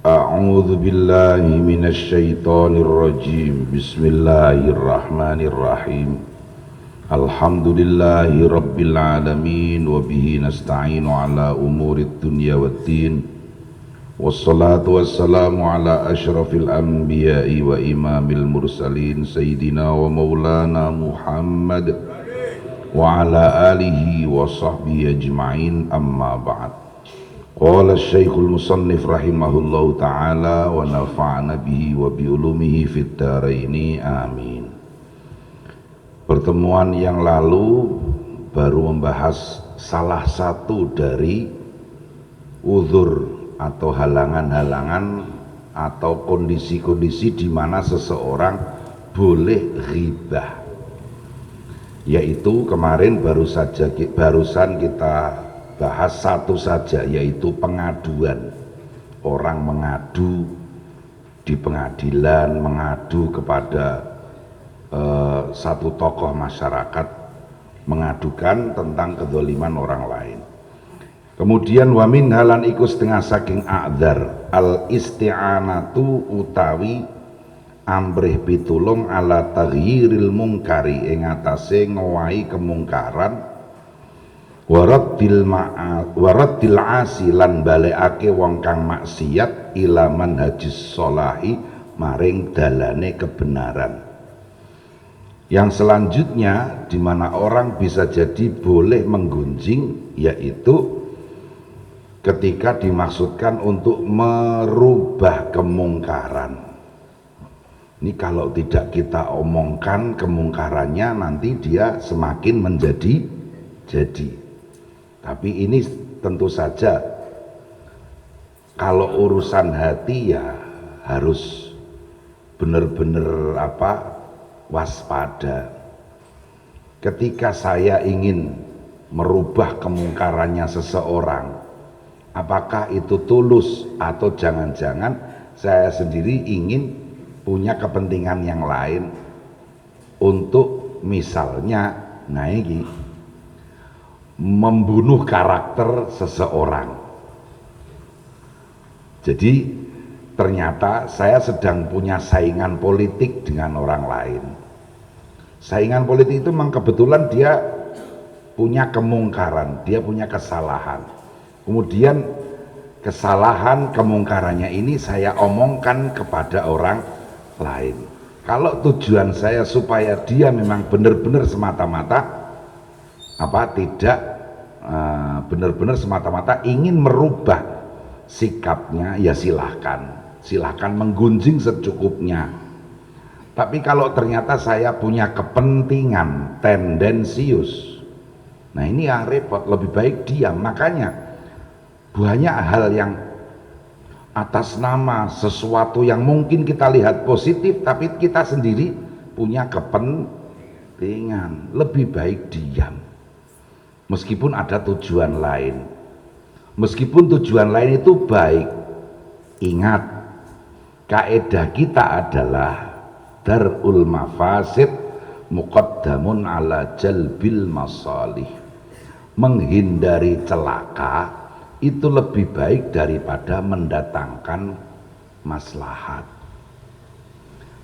A'udzu billahi minasyaitonir rajim. Bismillahirrahmanirrahim. Alhamdulillahi rabbil alamin wa bihi nasta'inu ala umurid dunya waddin. Wassalatu wassalamu ala asyrafil anbiya'i wa imamil mursalin sayyidina wa maulana Muhammad wa ala alihi wa sahbihi ajma'in, amma ba'd. Qala Syekhul Musannif rahimahullahu ta'ala wa nafa'ana bihi wa bi ulumihi fid dharaini amin. Pertemuan yang lalu baru membahas salah satu dari uzur atau halangan-halangan atau kondisi-kondisi di mana seseorang boleh ghibah, yaitu kemarin barusan kita bahas satu saja, yaitu pengaduan. Orang mengadu di pengadilan, mengadu kepada satu tokoh masyarakat, mengadukan tentang kezaliman orang lain. Kemudian wamin halan iku setengah saking a'dzar al isti'anatu utawi ambrih pitulung ala taghyiril mungkari ing atase ngowahi kemungkaran, waraddil asi lan balekake wong kang maksiat ila manhajis sholahi maring dalane kebenaran. Yang selanjutnya di mana orang bisa jadi boleh menggunjing, yaitu ketika dimaksudkan untuk merubah kemungkaran. Ini kalau tidak kita omongkan kemungkarannya, nanti dia semakin menjadi jadi. Tapi ini tentu saja kalau urusan hati ya harus benar-benar waspada. Ketika saya ingin merubah kemungkarannya seseorang, apakah itu tulus atau jangan-jangan saya sendiri ingin punya kepentingan yang lain untuk misalnya membunuh karakter seseorang. Jadi ternyata saya sedang punya saingan politik dengan orang lain. Saingan politik itu memang kebetulan dia punya kemungkaran, dia punya kesalahan. Kemudian kesalahan kemungkarannya ini saya omongkan kepada orang lain. Kalau tujuan saya supaya dia memang benar-benar semata-mata tidak benar-benar semata-mata ingin merubah sikapnya, ya silahkan menggunjing secukupnya. Tapi kalau ternyata saya punya kepentingan tendensius, nah ini yang repot, lebih baik diam. Makanya banyak hal yang atas nama sesuatu yang mungkin kita lihat positif, tapi kita sendiri punya kepentingan, lebih baik diam. Meskipun ada tujuan lain, meskipun tujuan lain itu baik, ingat kaidah kita adalah darul mafasid muqaddamun ala jalbil masalih. Menghindari celaka itu lebih baik daripada mendatangkan maslahat.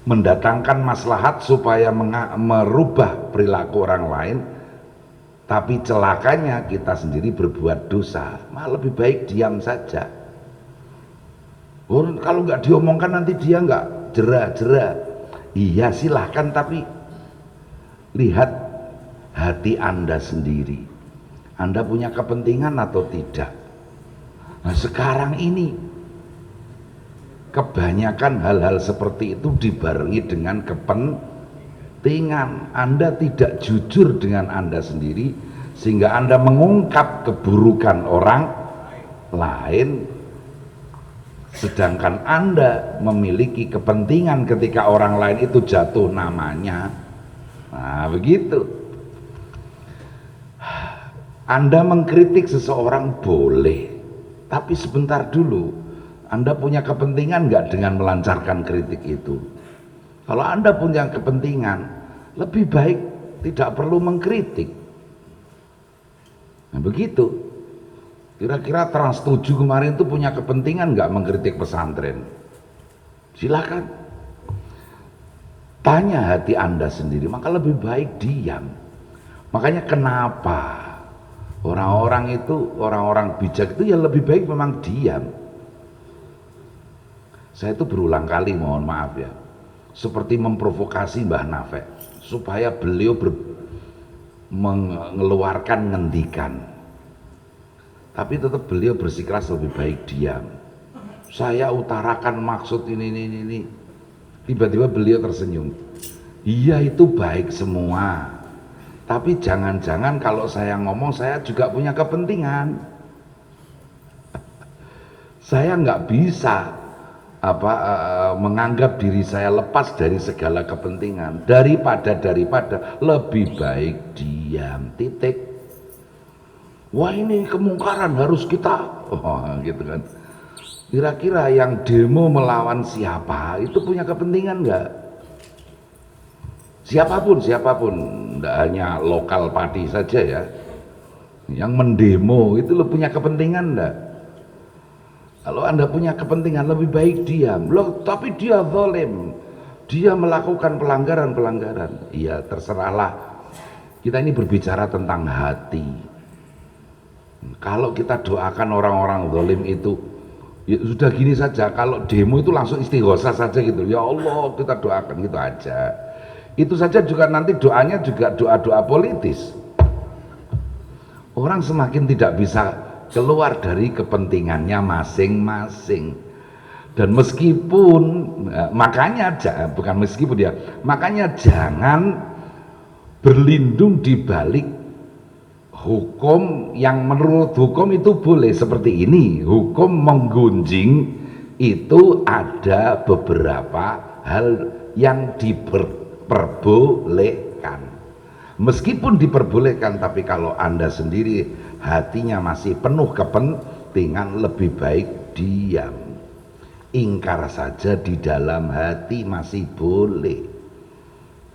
Mendatangkan maslahat supaya merubah perilaku orang lain, tapi celakanya kita sendiri berbuat dosa, lebih baik diam saja. Kalau nggak diomongkan nanti dia nggak jera-jera. Iya silahkan, tapi lihat hati Anda sendiri. Anda punya kepentingan atau tidak? Nah sekarang ini kebanyakan hal-hal seperti itu dibarengi dengan kepentingan. Anda tidak jujur dengan Anda sendiri, sehingga Anda mengungkap keburukan orang lain, sedangkan Anda memiliki kepentingan ketika orang lain itu jatuh namanya. Nah begitu. Anda mengkritik seseorang boleh, tapi sebentar dulu, Anda punya kepentingan nggak dengan melancarkan kritik itu? Kalau Anda punya kepentingan, lebih baik tidak perlu mengkritik. Nah begitu. Kira-kira Trans 7 kemarin itu punya kepentingan nggak mengkritik pesantren? Silakan. Tanya hati Anda sendiri, maka lebih baik diam. Makanya kenapa orang-orang itu, orang-orang bijak itu ya lebih baik memang diam. Saya itu berulang kali mohon maaf ya, seperti memprovokasi Mbah Nafek supaya beliau mengeluarkan ngendikan. Tapi tetap beliau bersikeras lebih baik diam. Saya utarakan maksud ini. Tiba-tiba beliau tersenyum. Iya itu baik semua. Tapi jangan-jangan kalau saya ngomong saya juga punya kepentingan. Saya nggak bisa menganggap diri saya lepas dari segala kepentingan. Daripada lebih baik diam. Titik. Wah ini kemungkaran harus kita, gitu kan. Kira-kira yang demo melawan siapa itu punya kepentingan nggak? Siapapun, tidak hanya lokal party saja ya. Yang mendemo itu lo punya kepentingan nggak? Kalau Anda punya kepentingan lebih baik diam. Loh, tapi dia zalim, dia melakukan pelanggaran. Iya terserahlah. Kita ini berbicara tentang hati. Kalau kita doakan orang-orang zalim itu, ya sudah gini saja. Kalau demo itu langsung istighosah saja gitu. Ya Allah kita doakan gitu aja. Itu saja juga nanti doanya juga doa-doa politis. Orang semakin tidak bisa keluar dari kepentingannya masing-masing. Dan meskipun makanya jangan berlindung di balik hukum yang menurut hukum itu boleh seperti ini. Hukum menggunjing itu ada beberapa hal yang diperbolehkan. Meskipun diperbolehkan, tapi kalau Anda sendiri hatinya masih penuh kepentingan, lebih baik diam. Ingkar saja di dalam hati masih boleh.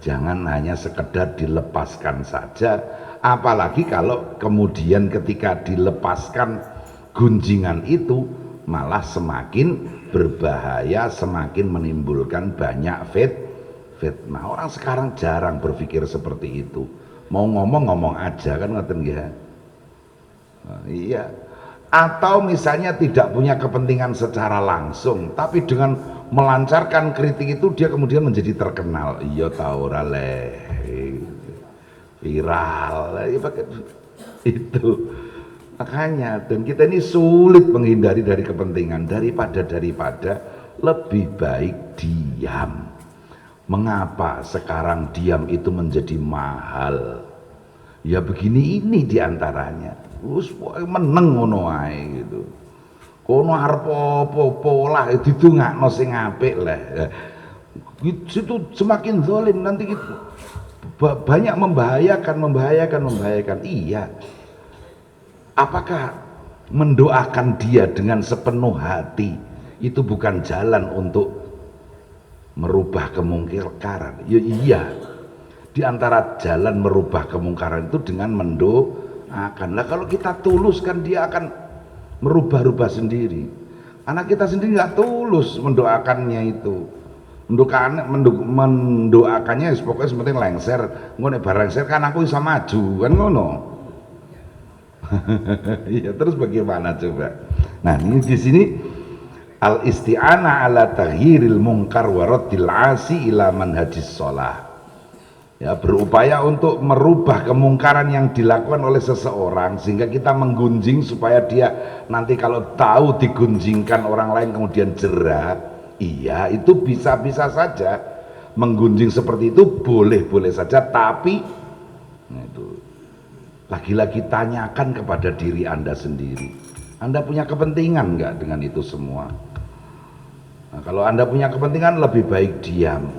Jangan hanya sekedar dilepaskan saja. Apalagi kalau kemudian ketika dilepaskan gunjingan itu malah semakin berbahaya, semakin menimbulkan banyak fitnah. Orang sekarang jarang berpikir seperti itu. Mau ngomong aja kan ngoten nggih. Iya. Atau misalnya tidak punya kepentingan secara langsung, tapi dengan melancarkan kritik itu dia kemudian menjadi terkenal. Iya tahu ora le. Viral itu makanya. Dan kita ini sulit menghindari dari kepentingan. Daripada lebih baik diam. Mengapa sekarang diam itu menjadi mahal? Ya begini ini diantaranya. Wis meneng ngono ae gitu. Kono arep apa-apa lah didongakno sing apik lah. Itu semakin zalim nanti gitu. Banyak membahayakan. Iya. Apakah mendoakan dia dengan sepenuh hati itu bukan jalan untuk merubah kemungkaran? Ya iya. Di antara jalan merubah kemungkaran itu dengan mendoakan. Lah kalau kita tulus kan dia akan merubah-rubah sendiri. Anak kita sendiri nggak tulus mendoakannya itu. Mendoakannya pokoknya seperti lengser, ngono barang lengser kan aku bisa maju kan ngono. Iya terus bagaimana coba? Nah ini di sini al isti'anah ala taghyiril munkar wa raddil 'asi ila manhajis shalah. Ya berupaya untuk merubah kemungkaran yang dilakukan oleh seseorang sehingga kita menggunjing supaya dia nanti kalau tahu digunjingkan orang lain kemudian jerah. Iya itu bisa saja menggunjing seperti itu, boleh saja, tapi nah itu lagi-lagi tanyakan kepada diri Anda sendiri, Anda punya kepentingan nggak dengan itu semua? Nah, kalau Anda punya kepentingan lebih baik diam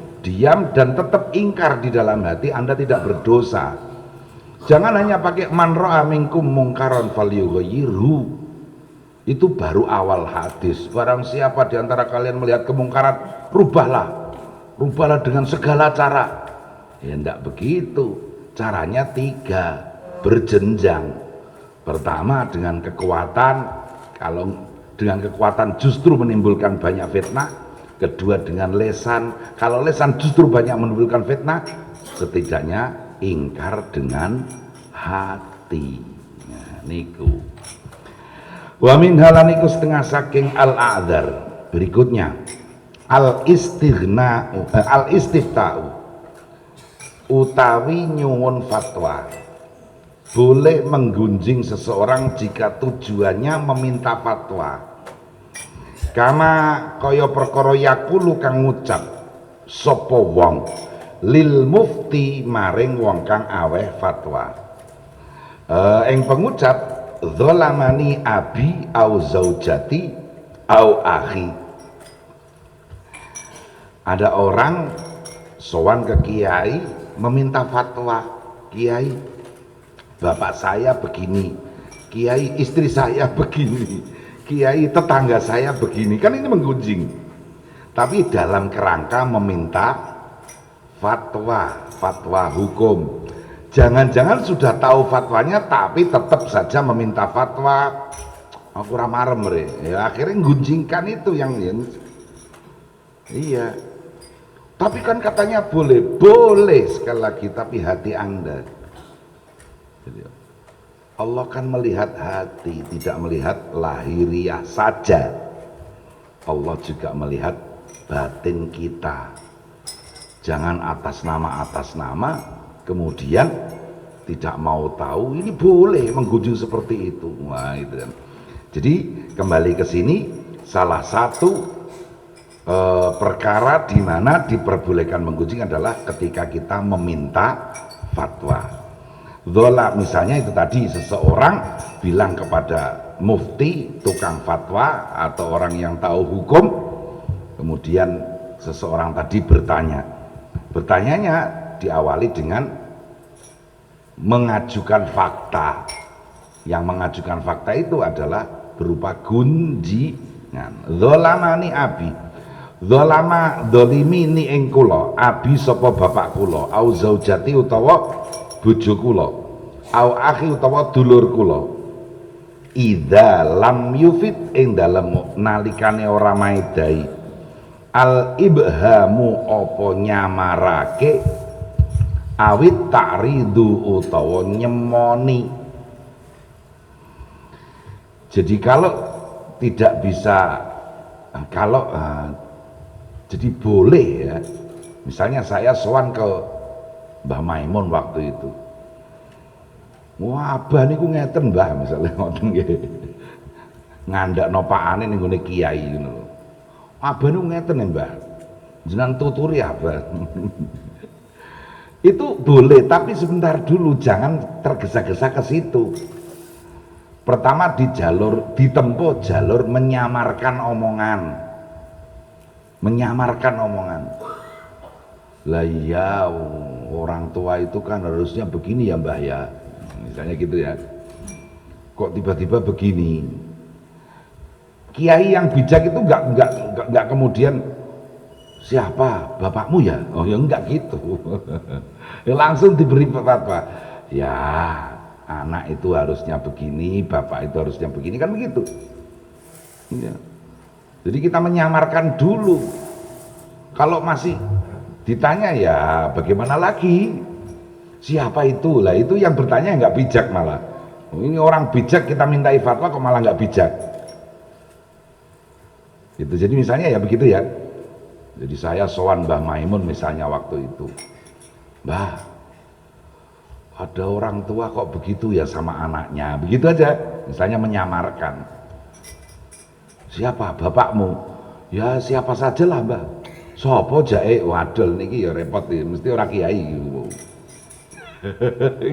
dan tetap ingkar di dalam hati. Anda tidak berdosa. Jangan hanya pakai man ra'a minkum mungkaran falyughayyirhu. Itu baru awal hadis. Barang siapa di antara kalian melihat kemungkaran, rubahlah dengan segala cara. Ya enggak begitu. Caranya 3, berjenjang. Pertama dengan kekuatan, kalau dengan kekuatan justru menimbulkan banyak fitnah. Kedua dengan lesan, kalau lesan justru banyak menimbulkan fitnah. Setidaknya ingkar dengan hati. Nah, niku. Wa min halaniku setengah saking al-a'dzar. Berikutnya al istifta'u utawi nyuwun fatwa. Boleh menggunjing seseorang jika tujuannya meminta fatwa. Kama kaya perkara yakulu kang ngucap sapa wong lil mufti maring wong kang aweh fatwa. Ing pengucap zalamani abi au zaujati au akhi. Ada orang sowan ke kiai meminta fatwa. Kiai, bapak saya begini, kiai istri saya begini, kiai tetangga saya begini, kan ini menggunjing, tapi dalam kerangka meminta fatwa hukum. Jangan-jangan sudah tahu fatwanya tapi tetap saja meminta fatwa. Aku ramarem ya, akhirnya gunjingkan itu yang iya. Tapi kan katanya boleh sekali lagi, tapi hati Anda. Allah kan melihat hati, tidak melihat lahiriah saja. Allah juga melihat batin kita. Jangan atas nama kemudian tidak mau tahu. Ini boleh menggunjing seperti itu. Wah, itu kan. Jadi kembali ke sini, salah satu perkara di mana diperbolehkan menggunjing adalah ketika kita meminta fatwa. Dhola misalnya itu tadi, seseorang bilang kepada mufti, tukang fatwa atau orang yang tahu hukum, kemudian seseorang tadi bertanya. Bertanyanya diawali dengan mengajukan fakta. Yang mengajukan fakta itu adalah berupa gunjingan. Dholamani abi, dholama dholimi ni ing kula abi sapa bapak kula, au zaujati utawa bojo kula, au akhi utawa dulur kula. Idza lam yufid ing dalem nalikane ora maedai al ibhamu apa nyamarake awit ta'ridu utawa nyemoni. Jadi kalau tidak bisa, kalau jadi boleh ya, misalnya saya sowan ke Mbah Maimun waktu itu, wah abah niku ngeten Mbah, misalnya ngoten nggih, ngandakno pakane ning gone kiai ngono lho. Abah niku ngeten ya Mbah, jenengan tuturi abah. Itu boleh, tapi sebentar dulu, jangan tergesa-gesa ke situ. Pertama ditempuh jalur menyamarkan omongan. Lah iya, orang tua itu kan harusnya begini ya Mbah ya, misalnya gitu ya. Kok tiba-tiba begini? Kiai yang bijak itu enggak kemudian siapa bapakmu ya? Oh ya enggak gitu. Ya langsung diberi fatwa. Ya anak itu harusnya begini, bapak itu harusnya begini, kan begitu ya. Jadi kita menyamarkan dulu. Kalau masih ditanya ya bagaimana lagi, siapa itu, lah itu yang bertanya nggak bijak malah. Ini orang bijak kita mintai fatwa kok malah nggak bijak gitu. Jadi misalnya ya begitu ya. Jadi saya sowan Mbah Maimun misalnya waktu itu, Mbah, ada orang tua kok begitu ya sama anaknya, begitu aja, misalnya menyamarkan. Siapa bapakmu? Ya siapa saja lah Mbah. Sopo jae, wadul niki ya repot ya, mesti orang kiai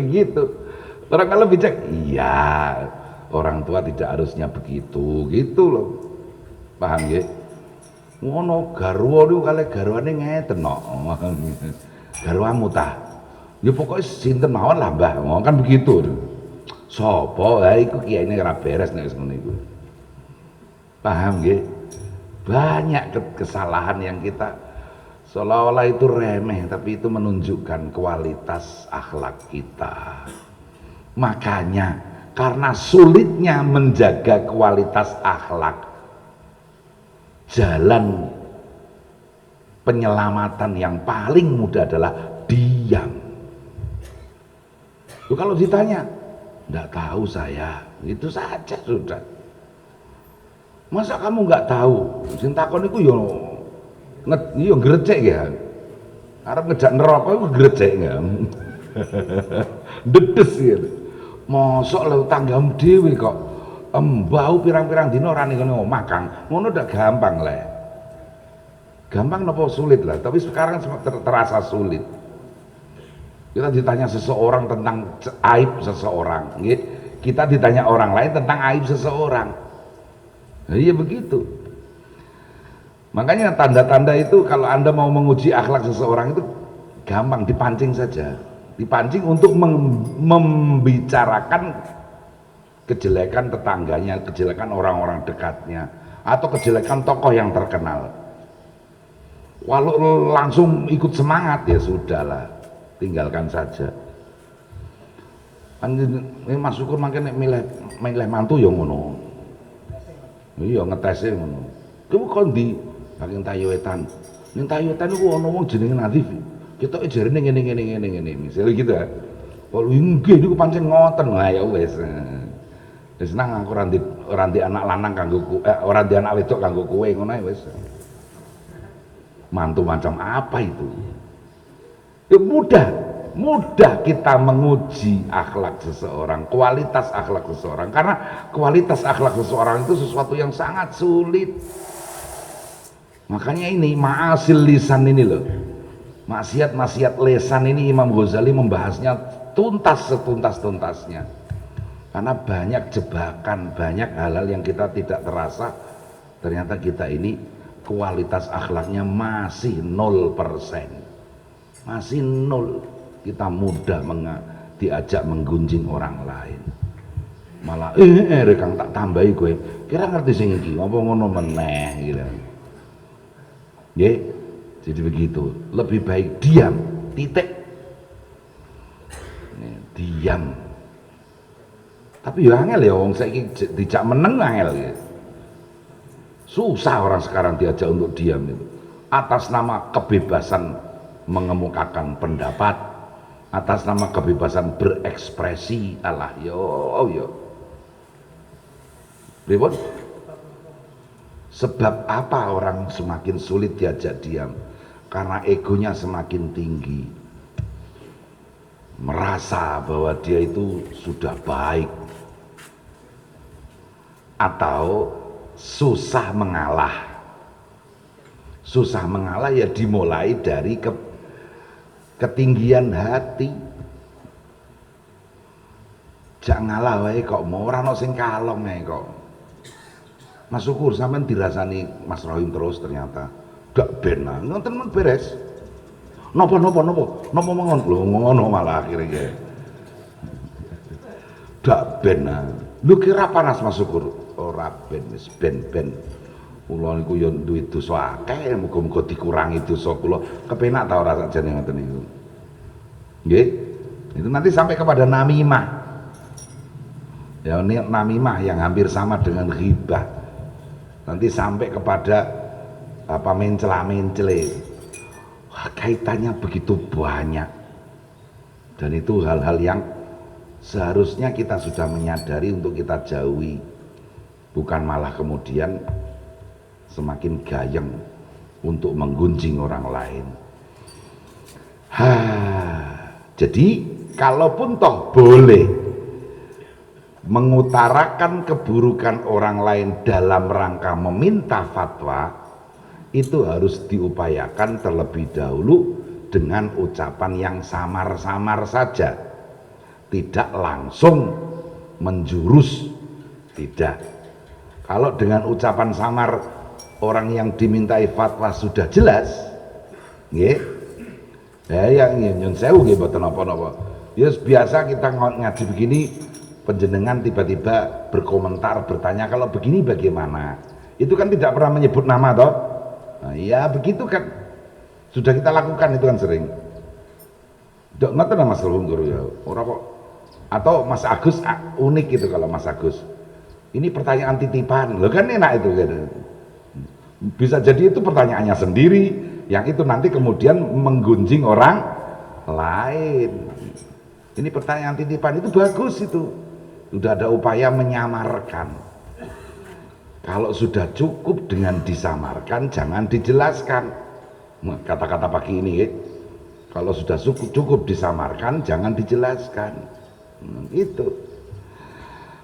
gitu. Orang kalau bijak, iya orang tua tidak harusnya begitu, gitu loh, paham ya? Ngono garwa niku kalih garwane ngeten kok. Garwamu ta? Ya pokoknya sinten mawon lah Mbah, kan begitu. Sopo? Ha iku kiyaine ora beres nek wis ngono iku. Paham nggih? Banyak kesalahan yang kita seolah-olah itu remeh, tapi itu menunjukkan kualitas akhlak kita. Makanya karena sulitnya menjaga kualitas akhlak. Jalan penyelamatan yang paling mudah adalah diam. Kalau ditanya, enggak tahu saya, itu saja sudah. Masa kamu enggak tahu? Sing takon iku yo grecek ya. Arep ngejak neraka iku grecek ya. Dedes gitu. Mosok lho tanggamu dhewe kok embau pirang-pirang dina ora ning omah Kang. Ngono udah gampang le. Gampang napa sulit lah, tapi sekarang terasa sulit. Kita ditanya seseorang tentang aib seseorang, kita ditanya orang lain tentang aib seseorang. Nah, iya begitu. Makanya tanda-tanda itu kalau Anda mau menguji akhlak seseorang itu gampang, dipancing saja. Dipancing untuk membicarakan kejelekan tetangganya, kejelekan orang-orang dekatnya, atau kejelekan tokoh yang terkenal. Walau langsung ikut semangat ya sudahlah, tinggalkan saja. Ini Mas Syukur makin milih mantu ya ngono. Iya ngetesnya ngono. Kamu kon di bagian tayoetan. Ning tayoetan iku ana wong jenenge Nadif. Kita jarene ngene. Misalnya gitu ya. Kalau nggih niku pancen ngoten. Lah ya wis. Wis nang aku ora ndek anak lanang kanggo ora ndek anak wedok kanggo kowe ngono ae wis. Mantu macam apa itu? Ya mudah kita menguji akhlak seseorang, kualitas akhlak seseorang, karena kualitas akhlak seseorang itu sesuatu yang sangat sulit. Makanya ini ma'asil lisan ini loh, maksiat lisan ini Imam Ghazali membahasnya tuntas setuntas-tuntasnya, karena banyak jebakan, banyak hal-hal yang kita tidak terasa, ternyata kita ini kualitas akhlaknya masih 0%, masih 0. Kita mudah diajak menggunjing orang lain, malah Kang tak tambahi gue kira ngerti sing iki apa ngono meneh gitu. Nggih, jadi begitu, lebih baik diam, titik. Diam. Tapi ya angel ya wong saiki dijak meneng angel gitu. Susah orang sekarang diajak untuk diam itu, atas nama kebebasan mengemukakan pendapat, atas nama kebebasan berekspresi. Alah yo ribut. Sebab apa orang semakin sulit diajak diam? Karena egonya semakin tinggi, merasa bahwa dia itu sudah baik, atau susah mengalah. Susah mengalah ya dimulai dari ketinggian hati. Jak ngalah wae kok mau ora ono sing kalong ae kok. Mas Syukur sampean dirasani Mas Rohim terus ternyata gak benar. Ngoten men beres. Napa mengon lho ngono malah akhirnya. Gak benar. Lu kira panas Mas Syukur? Ora ben wis ben kula niku ya duwe dosa akeh, muga-muga dikurangi dosa kula. Kepenak ta ora sakjane ngoten niku. Nggih. Itu nanti sampai kepada namimah. Ya ini namimah yang hampir sama dengan ghibah. Nanti sampai kepada apa mencela-mencele. Kaitannya begitu banyak. Dan itu hal-hal yang seharusnya kita sudah menyadari untuk kita jauhi. Bukan malah kemudian semakin gayeng untuk menggunjing orang lain. Jadi kalaupun toh boleh mengutarakan keburukan orang lain dalam rangka meminta fatwa, itu harus diupayakan terlebih dahulu dengan ucapan yang samar-samar saja, tidak langsung menjurus, tidak. Kalau dengan ucapan samar orang yang dimintai fatwa sudah jelas, nggih, ya nyun sewu nggih mboten napa-napa. Ya biasa kita ngaji begini, penjenengan tiba-tiba berkomentar, bertanya kalau begini bagaimana? Itu kan tidak pernah menyebut nama toh. Nah, ya begitu kan. Sudah kita lakukan itu kan sering. Dok ngoten Mas Rohim Guru ya. Ora kok Atau Mas Agus unik gitu kalau Mas Agus. Ini pertanyaan titipan, loh kan enak itu gitu. Bisa jadi itu pertanyaannya sendiri, yang itu nanti kemudian menggunjing orang lain. Ini pertanyaan titipan itu bagus itu. Sudah ada upaya menyamarkan. Kalau sudah cukup dengan disamarkan, jangan dijelaskan. Kata-kata pagi ini, kalau sudah cukup disamarkan, jangan dijelaskan. Itu.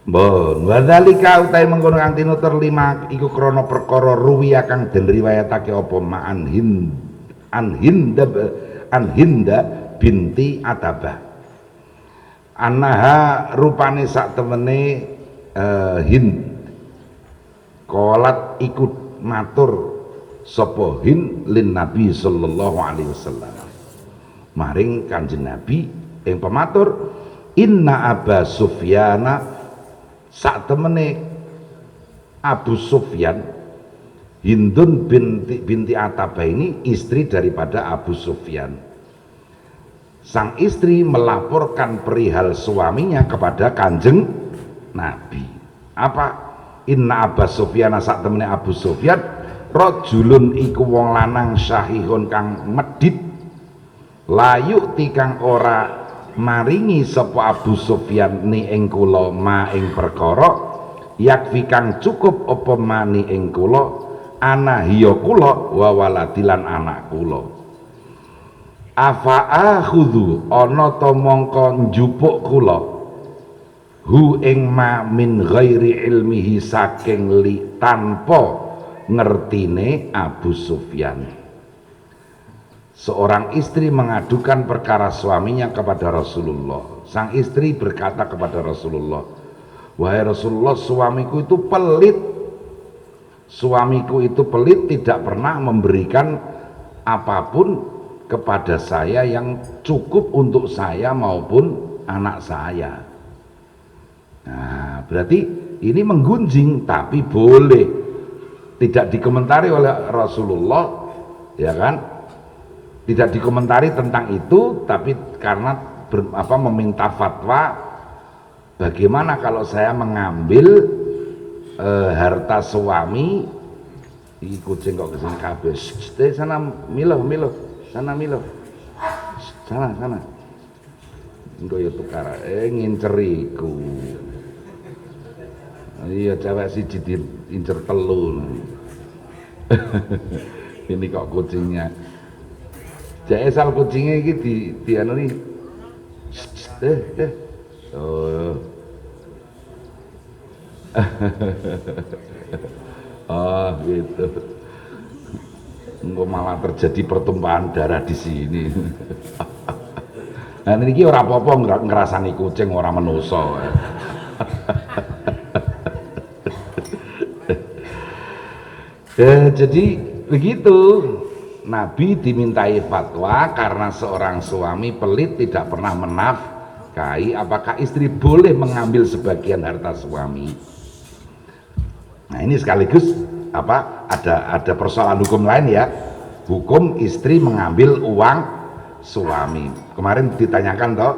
Bon, wadzalika utai mengkono kang tinutur 5 iku krana perkara ruwiya kang den riwayatake apa ma'an Hinda binti Atabah. Annaha rupane sak temene Hind kolat ikut matur sapa Hind lin Nabi sallallahu alaihi wasallam. Maring Kanjeng Nabi ing pematur, inna Aba Sufyana sak temene Abu Sufyan, Hindun binti Atabah ini istri daripada Abu Sufyan. Sang istri melaporkan perihal suaminya kepada Kanjeng Nabi. Apa? Inna Aba Sufyan sak temene Abu Sufyan rajulun iku wong lanang syahihun kang medhit layu tikang ora maringi sapa Abu Sufyan ni ing kula ma ing perkara yakfi kang cukup apa mani ing kula ana hiya kula wa waladilan anak kula. Afa akhudhu ana ta mongko njupuk kula hu ing ma min ghairi ilmihi saking li tanpa ngertine Abu Sufyan. Seorang istri mengadukan perkara suaminya kepada Rasulullah. Sang istri berkata kepada Rasulullah, wahai Rasulullah, suamiku itu pelit. Suamiku itu pelit, tidak pernah memberikan apapun kepada saya yang cukup untuk saya maupun anak saya. Nah, berarti ini menggunjing, tapi boleh. Tidak dikomentari oleh Rasulullah, ya kan? Tidak dikomentari tentang itu, tapi karena meminta fatwa, bagaimana kalau saya mengambil harta suami. Iki kucing kok kesini kabeh. Sana milo sana milo, sana engko ya tukar nginceriku. Iya, cewek siji diincer telu. Ini kok kucingnya Jaesal kucingnya iki di anu nih. Oh. Oh, gitu. Engko malah terjadi pertumpahan darah di sini. Nah, niki ora apa-apa ngrasani kucing ora menungso. Jadi begitu. Nabi dimintai fatwa karena seorang suami pelit tidak pernah menafkahi, apakah istri boleh mengambil sebagian harta suami. Nah, ini sekaligus ada persoalan hukum lain ya, hukum istri mengambil uang suami. Kemarin ditanyakan toh,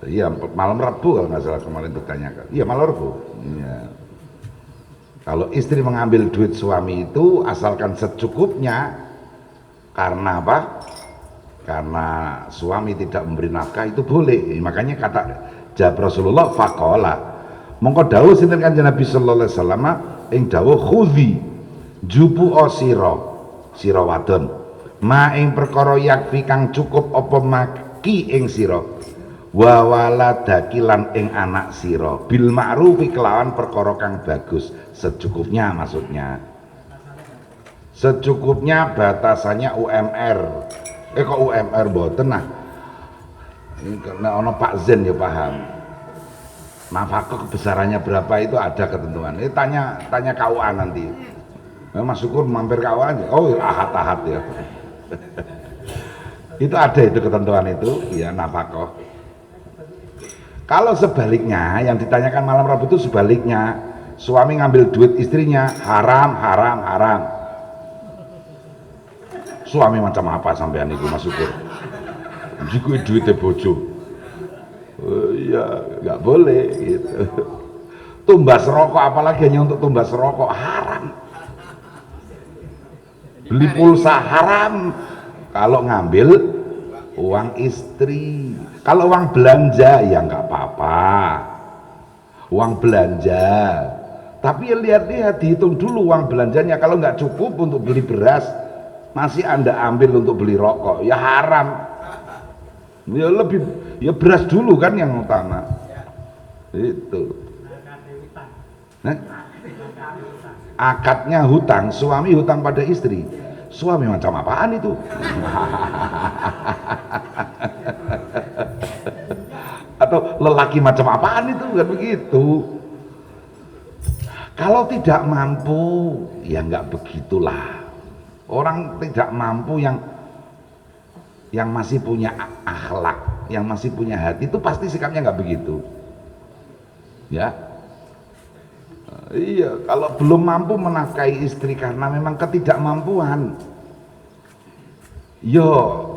iya malam Rabu kalau nggak salah kemarin ditanyakan, iya malam Rabu. Iya. Kalau istri mengambil duit suami itu asalkan secukupnya. Karena apa? Karena suami tidak memberi nafkah itu boleh. Makanya kata jawab Rasulullah faqala. Mongko dawuh sinten Kanjeng Nabi sallallahu alaihi wasallam ing dawuh khudhi jupu sira wadon. Ma ing perkara yakfi kang cukup apa maki ing sira. Wa waladaki lan ing anak sira. Bil ma'rufi kelawan perkara kang bagus. Secukupnya maksudnya. Secukupnya batasannya UMR. Kok UMR mboten nah. Ini karena ono Pak Zen ya paham. Nafkah kebesarannya berapa itu ada ketentuan. Ini tanya KUA nanti. Mas Syukur mampir KUA aja. Oh, ahad-ahad ya. Itu ada itu ketentuan itu, ya nafkah. Kalau sebaliknya yang ditanyakan malam Rabu itu sebaliknya, suami ngambil duit istrinya haram. Suami macam apa sampean iku Mas Syukur? Jiku duite bojo. Iya, nggak boleh gitu. Tumbas rokok, apalagi hanya untuk tumbas rokok, haram. Beli pulsa haram kalau ngambil uang istri. Kalau uang belanja ya nggak apa-apa, uang belanja. Tapi ya lihat-lihat, dihitung dulu uang belanjanya. Kalau nggak cukup untuk beli beras, masih Anda ambil untuk beli rokok, ya haram. Ya lebih, ya beras dulu kan yang utama. Itu. Nah, akadnya hutang, suami hutang pada istri. Suami macam apaan itu? Atau lelaki macam apaan itu, kan begitu. Kalau tidak mampu, ya nggak begitulah. Orang tidak mampu yang masih punya akhlak, yang masih punya hati, itu pasti sikapnya nggak begitu. Ya, iya. Kalau belum mampu menafkahi istri karena memang ketidakmampuan, yo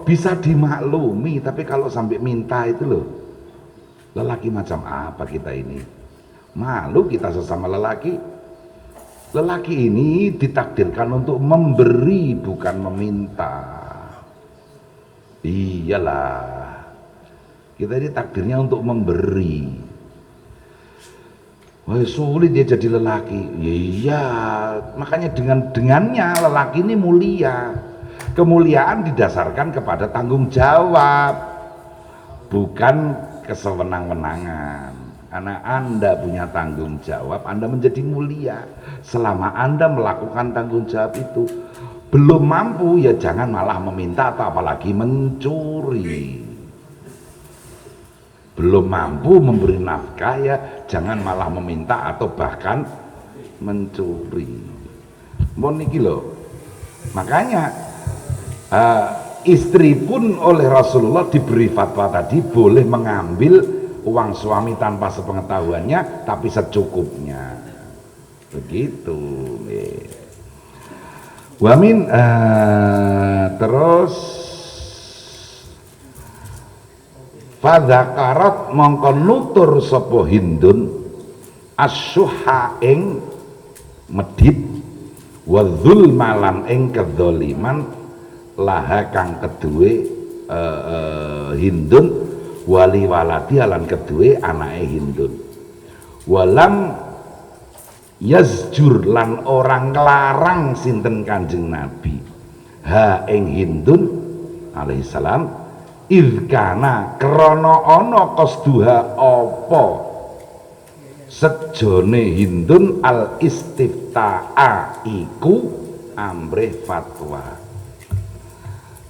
bisa dimaklumi. Tapi kalau sampai minta itu loh, lelaki macam apa kita ini? Malu kita sesama lelaki. Lelaki ini ditakdirkan untuk memberi, bukan meminta. Iyalah, kita ini takdirnya untuk memberi. Wah, sulit dia jadi lelaki. Iya, makanya dengannya lelaki ini mulia. Kemuliaan didasarkan kepada tanggung jawab, bukan kesewenang-wenangan. Karena Anda punya tanggung jawab, Anda menjadi mulia selama Anda melakukan tanggung jawab itu. Belum mampu, ya jangan malah meminta atau apalagi mencuri. Belum mampu memberi nafkah, ya jangan malah meminta atau bahkan mencuri. Mohon niki loh. Makanya istri pun oleh Rasulullah diberi fatwa tadi boleh mengambil uang suami tanpa sepengetahuannya, tapi secukupnya. Begitu. Wamin terus fadzakarat mongko nutur sapa Hindun asyuha ing medhit wa dzulmalan ing kedzaliman laha kang keduwe Hindun wali waladi lan keduwe anake Hindun. Walam yazjur lan orang nglarang sinten Kanjeng Nabi ha ing Hindun alaihi salam irkana krana ana qasduha apa sejone Hindun al istifta'a iku amrih fatwa.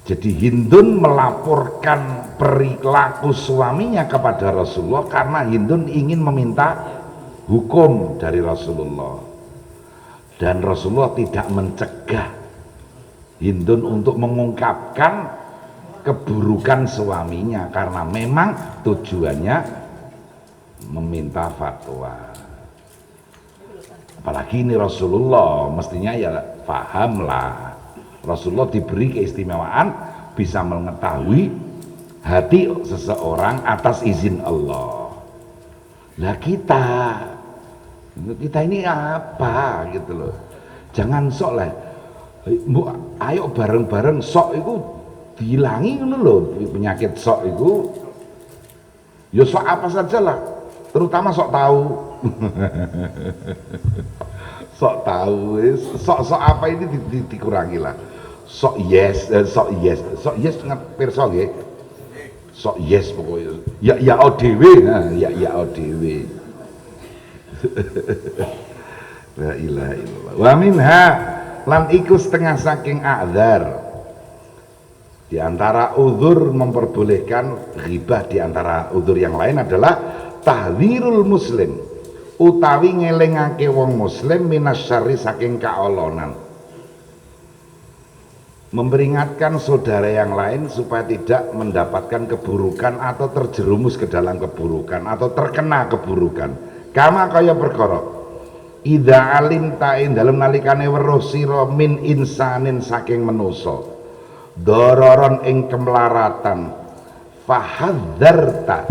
Jadi Hindun melaporkan perilaku suaminya kepada Rasulullah karena Hindun ingin meminta hukum dari Rasulullah, dan Rasulullah tidak mencegah Hindun untuk mengungkapkan keburukan suaminya karena memang tujuannya meminta fatwa. Apalagi ini Rasulullah, mestinya ya pahamlah. Rasulullah diberi keistimewaan bisa mengetahui hati seseorang atas izin Allah. Nah kita ini apa gitu loh. Jangan sok lah, ayo bareng-bareng sok itu dihilangi ngono lho. Penyakit sok itu ya sok apa saja lah, terutama sok tahu. Sok tahu, sok apa ini dikurangi lah. Sok yes dengan pirsa nggih. Sok yes pokoknya. Ya ODW, ya ODW. La ilaha illallah. Wa minha lan iku setengah saking a'dzar. Di antara uzur memperbolehkan ghibah, di antara uzur yang lain adalah tahdzirul muslim, utawi ngelingake wong muslim minasyarri saking kaolonan. Memperingatkan saudara yang lain supaya tidak mendapatkan keburukan atau terjerumus ke dalam keburukan atau terkena keburukan. Kama kaya perkara idza alim ta'in dalam nalikane weruh sira min insanin saking manusa dororon ing kemlaratan fahadzarta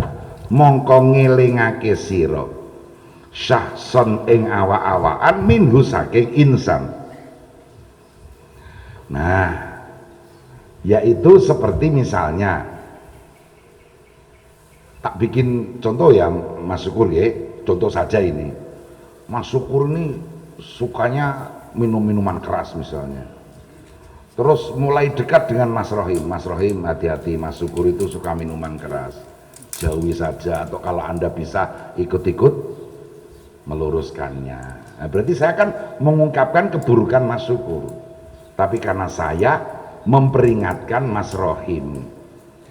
mongko ngelingake sira syahson ing awak-awakan minhu saking insan. Nah, yaitu seperti misalnya tak bikin contoh ya Mas Syukur ya, contoh saja ini. Mas Syukur ini sukanya minum minuman keras misalnya. Terus mulai dekat dengan Mas Rohim. Mas Rohim, hati-hati, Mas Syukur itu suka minuman keras. Jauhi saja, atau kalau Anda bisa ikut-ikut meluruskannya. Nah, berarti saya akan mengungkapkan keburukan Mas Syukur. Tapi karena saya memperingatkan Mas Rohim,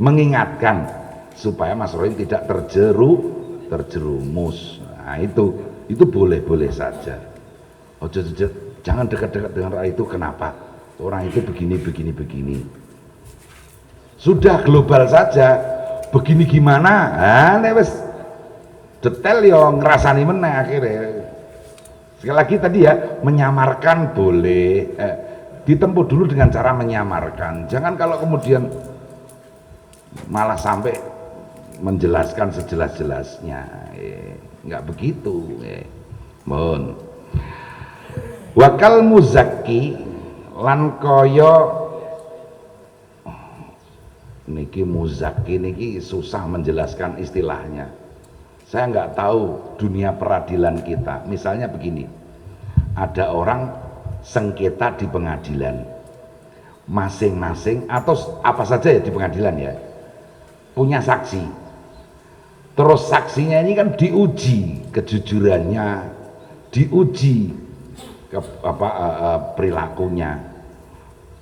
mengingatkan supaya Mas Rohim tidak terjerumus. Nah, itu boleh-boleh saja. Jangan dekat-dekat dengan orang itu. Kenapa? Orang itu begini. Sudah global saja. Begini gimana? Nah, wes detail ya ngerasani meneh akhirnya. Sekali lagi tadi ya, menyamarkan boleh. Ditempuh dulu dengan cara menyamarkan. Jangan kalau kemudian malah sampai menjelaskan sejelas-jelasnya. Enggak begitu. Mohon. Wakal muzaki lan kaya niki muzaki niki susah menjelaskan istilahnya. Saya nggak tahu dunia peradilan kita. Misalnya begini, ada orang sengketa di pengadilan, masing-masing atau apa saja ya di pengadilan ya, punya saksi. Terus saksinya ini kan diuji kejujurannya, diuji perilakunya,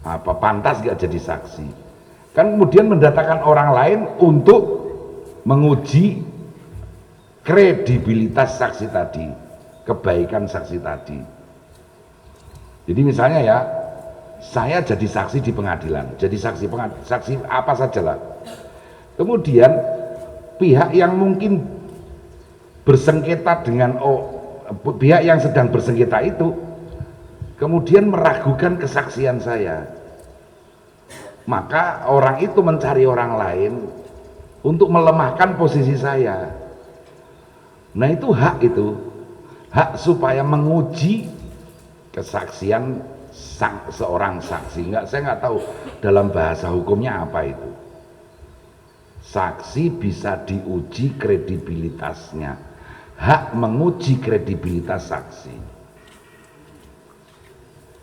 apa pantas gak jadi saksi, kan kemudian mendatangkan orang lain untuk menguji kredibilitas saksi tadi, kebaikan saksi tadi. Jadi misalnya ya, saya jadi saksi di pengadilan, jadi saksi apa saja lah. Kemudian pihak yang mungkin bersengketa dengan pihak yang sedang bersengketa itu kemudian meragukan kesaksian saya, maka orang itu mencari orang lain untuk melemahkan posisi saya. Nah, itu hak supaya menguji kesaksian seorang saksi. Saya nggak tahu dalam bahasa hukumnya apa itu. Saksi bisa diuji kredibilitasnya, hak menguji kredibilitas saksi.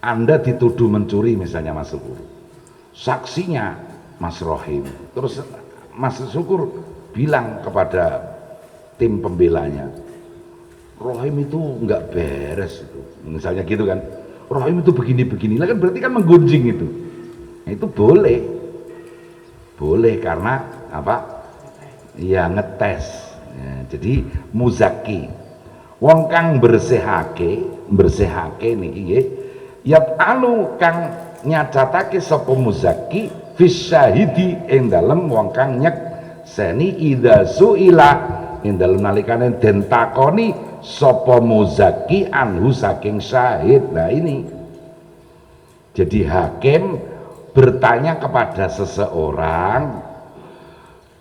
Anda dituduh mencuri misalnya Mas Syukur, saksinya Mas Rohim, terus Mas Syukur bilang kepada tim pembelanya, Rohim itu nggak beres itu, misalnya gitu kan, Rohim itu begini-begini, lah kan berarti kan menggunjing itu. Nah, itu boleh karena apa? Ya ngetes. Ya, jadi muzaki, wong kang bersihake niki nggih. Yat anu kang nyacatake sapa muzaki fisyahidi ing dalem wong kang nyekseni idza suila ing dalem nalikane den takoni sapa muzaki anhu saking syahid. Nah ini jadi hakim bertanya kepada seseorang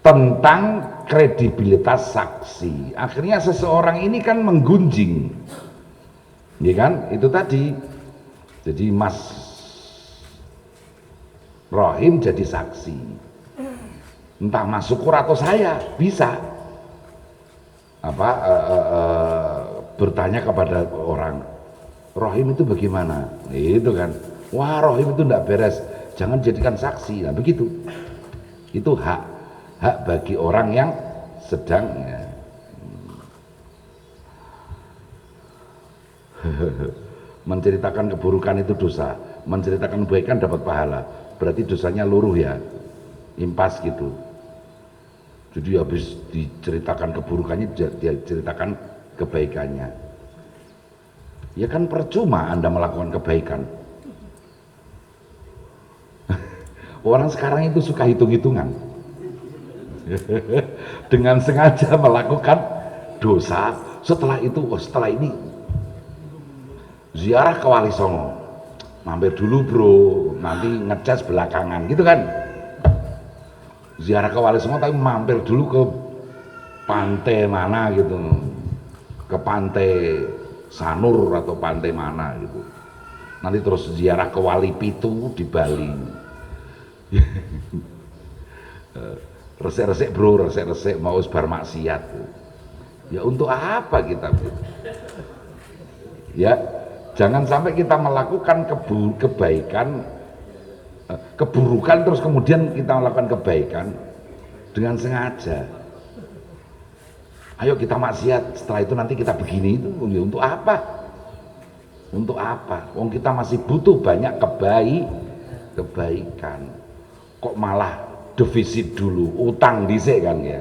tentang kredibilitas saksi, akhirnya seseorang ini kan menggunjing, ya kan, itu tadi. Jadi Mas Rohim jadi saksi, entah Mas Syukur atau saya bisa bertanya kepada orang, Rohim itu bagaimana, itu kan, wah Rohim itu tidak beres, jangan jadikan saksi. Nah begitu, itu hak bagi orang yang sedang ya. Menceritakan keburukan itu dosa, menceritakan kebaikan dapat pahala, berarti dosanya luruh ya, impas gitu. Jadi habis diceritakan keburukannya dia ceritakan kebaikannya, ya kan percuma Anda melakukan kebaikan. Orang sekarang itu suka hitung-hitungan dengan sengaja melakukan dosa, setelah ini ziarah ke Wali Songo, mampir dulu bro, nanti ngecas belakangan gitu kan. Ziarah ke Wali Songo tapi mampir dulu ke pantai mana gitu, ke pantai Sanur atau pantai mana gitu, nanti terus ziarah ke Wali Pitu di Bali. Resek-resek bro, resek-resek mau sebar maksiat. Ya untuk apa kita? Ya jangan sampai kita melakukan kebaikan, keburukan terus kemudian kita melakukan kebaikan dengan sengaja. Ayo kita maksiat, setelah itu nanti kita begini, itu untuk apa? Untuk apa? Wong kita masih butuh banyak kebaikan. Kok malah defisit dulu, utang dhisik kan ya.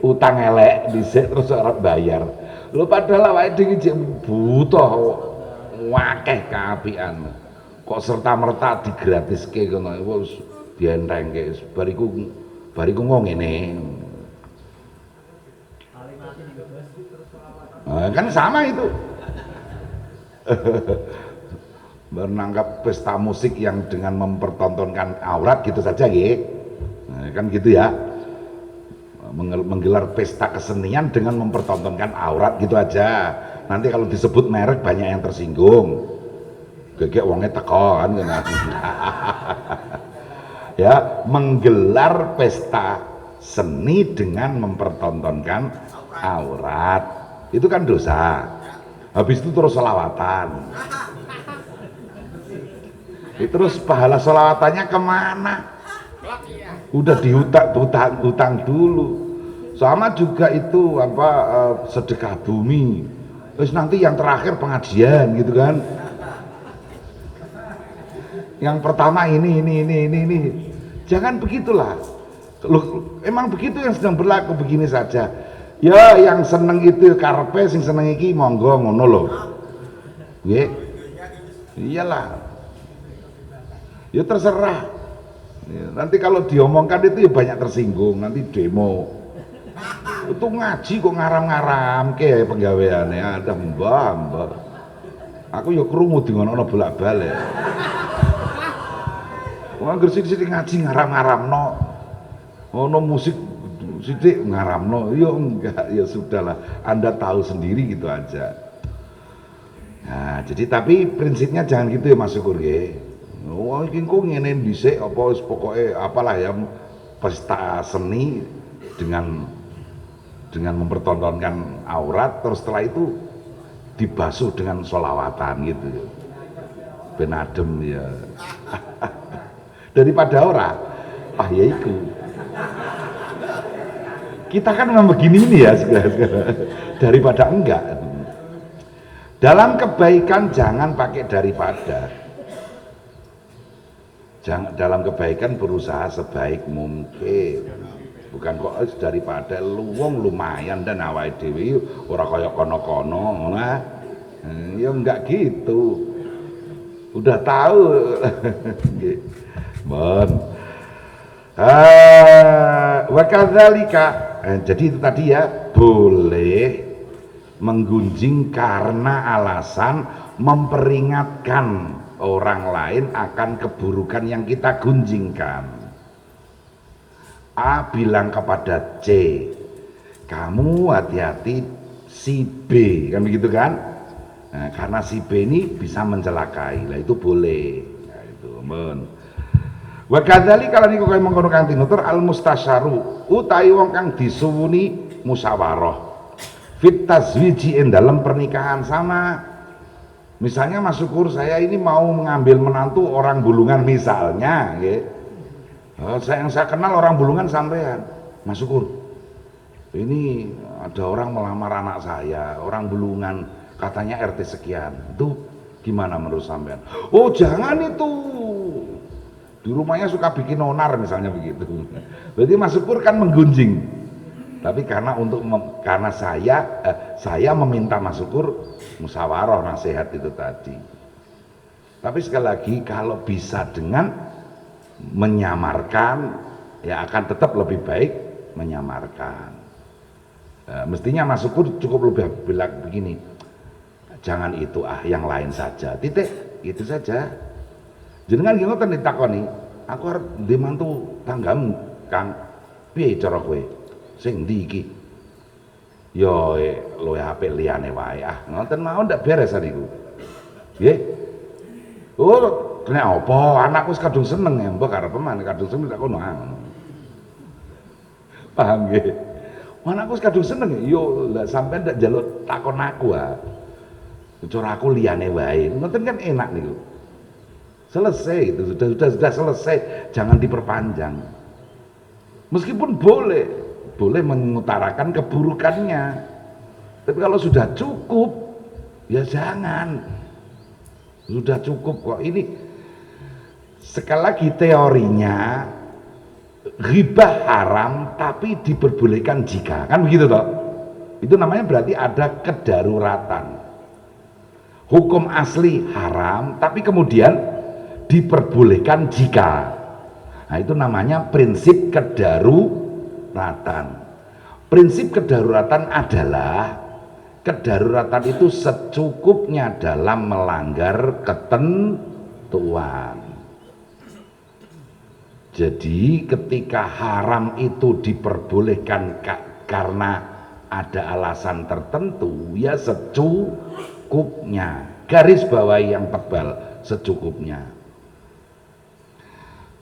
Utang elek dhisik terus ora bayar. Lho padahal awake dhewe jek butuh wakeh kaapian. Kok serta-merta digratiske ngono wis dientengke bariku ngene. Nah, kan sama itu. Menangkap pesta musik yang dengan mempertontonkan aurat gitu saja gitu. Nah, kan gitu ya. Menggelar pesta kesenian dengan mempertontonkan aurat gitu aja. Nanti kalau disebut merek banyak yang tersinggung. Gegek wongnya teko kan. Ya, menggelar pesta seni dengan mempertontonkan aurat. Itu kan dosa. Habis itu terus selawatan. Terus pahala selawatannya kemana? Udah dihutang dulu. Sama juga itu apa sedekah bumi. Terus nanti yang terakhir pengajian gitu kan. Yang pertama ini. Jangan begitulah. Loh, emang begitu yang sedang berlaku begini saja. Ya yang seneng itu karpe, sing seneng iki monggo ngono lho. Nggih. Iyalah. Ya terserah. Ya, nanti kalau diomongkan itu ya banyak tersinggung, nanti demo. Itu ngaji kok ngaram-ngaram ke penggaweane ada mbah. Aku ya krungu dingono bolak-balik. Wong anggere sithik ngaji ngaram-ngaramno. Ono musik sidik ngaramno, ya enggak, ya sudahlah, Anda tahu sendiri gitu aja. Nah, jadi tapi prinsipnya jangan gitu ya Mas Syukur ya. Wah, iki kok ngene dhisik apa wis pokoke apalah ya pesta seni dengan mempertontonkan aurat terus setelah itu dibasuh dengan sholawatan gitu. Ben adem ya. Daripada ora, ya iku. Kita kan memang begini ini ya daripada enggak. Dalam kebaikan jangan pakai daripada. Dalam kebaikan berusaha sebaik mungkin. Bukan kok daripada wong lumayan dan awake dhewe ora kaya kono-kono, nah. Ya enggak gitu. Udah tahu. Nggih. Mon. Wa kadzalika. Jadi itu tadi ya, boleh menggunjing karena alasan memperingatkan orang lain akan keburukan yang kita gunjingkan. A bilang kepada C, kamu hati-hati si B, kan begitu kan? Nah, karena si B ini bisa mencelakai, lah itu boleh. Nah, itu men. Wa kadzali kalau niku kaya mengkono Kang tinutur al mustasyaru utawi wong kang disuwuni musyawarah fit tazwiji dalam pernikahan. Sama misalnya Mas Syukur, saya ini mau mengambil menantu orang Bulungan misalnya nggih. Yang saya kenal orang Bulungan sampean, Mas Syukur, ini ada orang melamar anak saya orang Bulungan, katanya RT sekian, itu gimana menurut sampean? Oh jangan itu, di rumahnya suka bikin onar misalnya begitu. Berarti Mas Syukur kan menggunjing, tapi karena saya meminta Mas Syukur musyawarah nasihat itu tadi. Tapi sekali lagi kalau bisa dengan menyamarkan, ya akan tetap lebih baik menyamarkan. Mestinya Mas Syukur cukup lebih bilang begini, jangan itu yang lain saja, titik, itu saja. Jenengan nggih ngoten ditakoni, aku arep ndhe mantu tanggamu Kang, piye cara kowe? Sing ndi iki? Yo luwe HP liyane wae. Ah, ngoten mawon ndak beres niku. Nggih. Oh, kena apa? Anakku wis kadung seneng ya, mbok karep man kadung seneng tak kono. Paham nggih? Anakku wis kadung seneng yo lah sampean ndak njaluk takon aku ah. Cara aku liyane wae. Ngoten kan enak niku. Selesai itu sudah selesai, jangan diperpanjang. Meskipun boleh mengutarakan keburukannya. Tapi kalau sudah cukup, ya jangan. Sudah cukup kok. Ini sekali lagi teorinya ghibah haram tapi diperbolehkan jika. Kan begitu toh? Itu namanya berarti ada kedaruratan. Hukum asli haram tapi kemudian diperbolehkan jika. Nah, itu namanya prinsip kedaruratan. Prinsip kedaruratan adalah kedaruratan itu secukupnya dalam melanggar ketentuan. Jadi ketika haram itu diperbolehkan karena ada alasan tertentu, ya secukupnya. Garis bawahi yang tebal, secukupnya.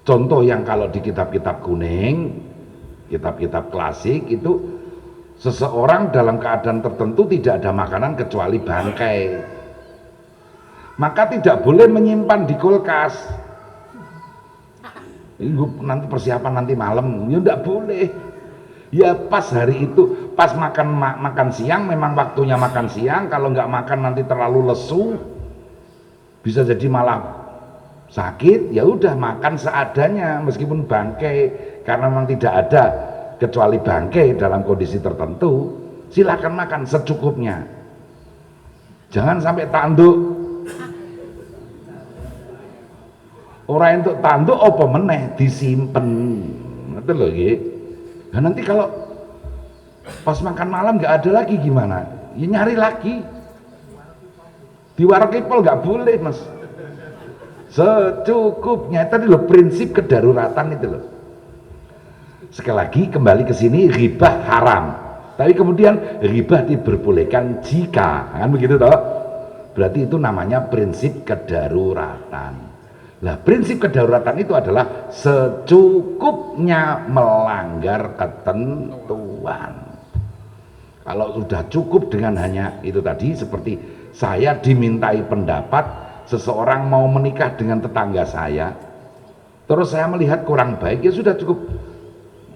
Contoh yang kalau di kitab-kitab kuning, kitab-kitab klasik itu seseorang dalam keadaan tertentu tidak ada makanan kecuali bangkai. Maka tidak boleh menyimpan di kulkas. Ini nanti persiapan nanti malam, ya tidak boleh. Ya pas hari itu, pas makan siang memang waktunya makan siang. Kalau nggak makan nanti terlalu lesu, bisa jadi malah sakit, ya udah makan seadanya meskipun bangkai, karena memang tidak ada kecuali bangkai dalam kondisi tertentu. Silakan makan secukupnya, jangan sampai tanduk. Orang untuk tanduk apa meneh disimpen, ngerti lho nggih. Nah nanti kalau pas makan malam nggak ada lagi gimana? Ya nyari lagi di warung kipol, nggak boleh mas. Secukupnya tadi loh, prinsip kedaruratan itu loh. Sekali lagi kembali ke sini, ghibah haram tapi kemudian ghibah diperbolehkan jika, kan begitu toh? Berarti itu namanya prinsip kedaruratan. Nah prinsip kedaruratan itu adalah secukupnya melanggar ketentuan. Kalau sudah cukup dengan hanya itu tadi, seperti saya dimintai pendapat seseorang mau menikah dengan tetangga saya, terus saya melihat kurang baik, ya sudah cukup,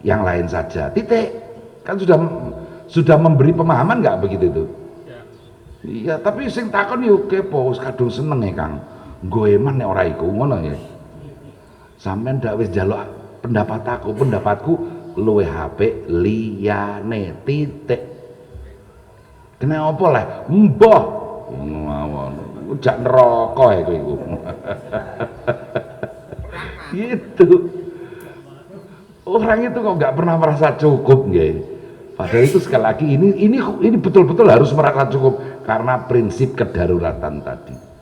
yang lain saja, titik. Kan sudah memberi pemahaman nggak begitu itu? Iya, tapi sing takon yo kepo, kadung seneng ya Kang. Goeman nek ora iku ngono ya. Sampeyan ndak wis njaluk pendapatku luwih HP liyane, titik. Kena apa lah? Mbah. Mawon. Jak neraka iku. Gitu. Orang itu kok nggak pernah merasa cukup, nggih. Padahal itu sekali lagi ini betul-betul harus merasa cukup karena prinsip kedaruratan tadi.